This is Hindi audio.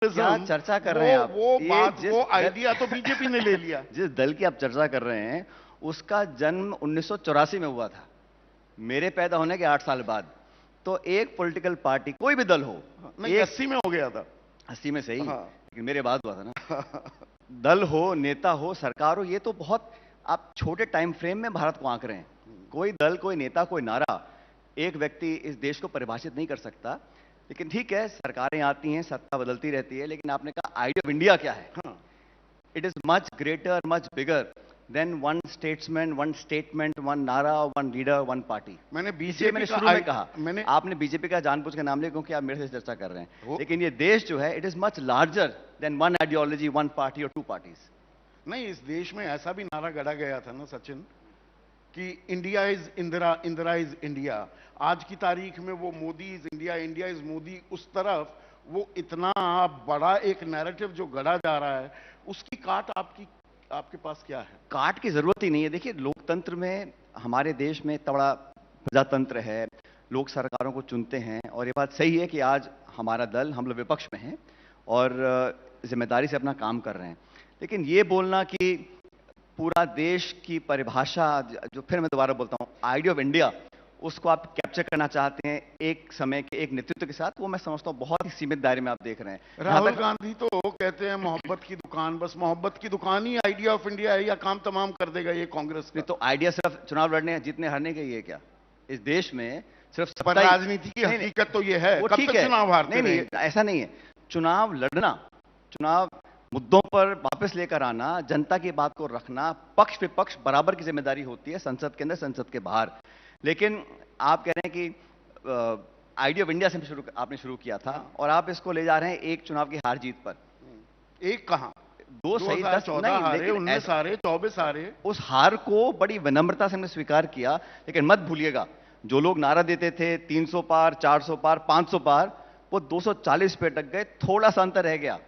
क्या चर्चा कर रहे हैं आप? वो आइडिया तो बीजेपी ने ले लिया। जिस दल की आप चर्चा कर रहे हैं उसका जन्म 1984 में हुआ था, मेरे पैदा होने के 8 साल बाद। तो एक पॉलिटिकल पार्टी, कोई भी दल हो, नहीं 80 में हो गया था। 80 में सही, हाँ। लेकिन मेरे बाद हुआ था ना। दल हो, नेता हो, सरकार हो, ये तो बहुत आप छोटे टाइम फ्रेम में भारत को आंक रहे हैं। कोई दल, कोई नेता, कोई नारा एक व्यक्ति इस देश को परिभाषित नहीं कर सकता। लेकिन ठीक है, सरकारें आती हैं, सत्ता बदलती रहती है, लेकिन आपने कहा आइडिया ऑफ इंडिया क्या है? हाँ। It is much greater, much bigger than one statesman, one statement, one नारा, वन लीडर, वन पार्टी। मैंने बीजेपी मैंने शुरू में कहा, आपने बीजेपी का जानबूझ के नाम लिया क्योंकि आप मेरे से चर्चा कर रहे हैं, लेकिन ये देश जो है, it is much larger than one ideology, one party और टू पार्टीज। नहीं, इस देश में ऐसा भी नारा गढ़ा गया था ना सचिन, कि India is Indira, Indira is India. आज की तारीख में वो Modi is India, India is Modi, उस तरफ वो इतना बड़ा एक नैरेटिव जो गढ़ा जा रहा है, उसकी काट आपके पास क्या है? काट की जरूरत ही नहीं है। देखिए, लोकतंत्र में, हमारे देश में इतना बड़ा प्रजातंत्र है, लोग सरकारों को चुनते हैं, और ये बात सही है कि आज हमारा दल, हम लोग विपक्ष में हैं और जिम्मेदारी से अपना काम कर रहे हैं। लेकिन ये बोलना कि पूरा देश की परिभाषा, जो फिर मैं दोबारा बोलता हूँ, आइडिया ऑफ इंडिया, उसको आप कैप्चर करना चाहते हैं एक समय के एक नेतृत्व के साथ, वो मैं समझता हूँ बहुत ही सीमित दायरे में आप देख रहे हैं। राहुल गांधी तो कहते हैं मोहब्बत की दुकान, बस मोहब्बत की दुकान ही आइडिया ऑफ इंडिया है, या काम तमाम कर देगा ये कांग्रेस का? तो आइडिया सिर्फ चुनाव लड़ने, जीतने हारने का ही है क्या? इस देश में सिर्फ पर राजनीति की हकीकत तो ये है, कब तक चुनाव हारते नहीं, ऐसा नहीं है। चुनाव लड़ना, चुनाव मुद्दों पर वापस लेकर आना, जनता की बात को रखना, पक्ष विपक्ष बराबर की जिम्मेदारी होती है, संसद के अंदर, संसद के बाहर। लेकिन आप कह रहे हैं कि आइडिया ऑफ इंडिया से आपने शुरू किया था, और आप इसको ले जा रहे हैं एक चुनाव की हार जीत पर। एक कहां, 2 सही, 14 हारे, 19 हारे, 24 हारे। उस हार को बड़ी विनम्रता से हमने स्वीकार किया, लेकिन मत भूलिएगा, जो लोग नारा देते थे 300 पार, 400 पार, 500 पार, वो 240 पे अटक गए, थोड़ा सा अंतर रह गया।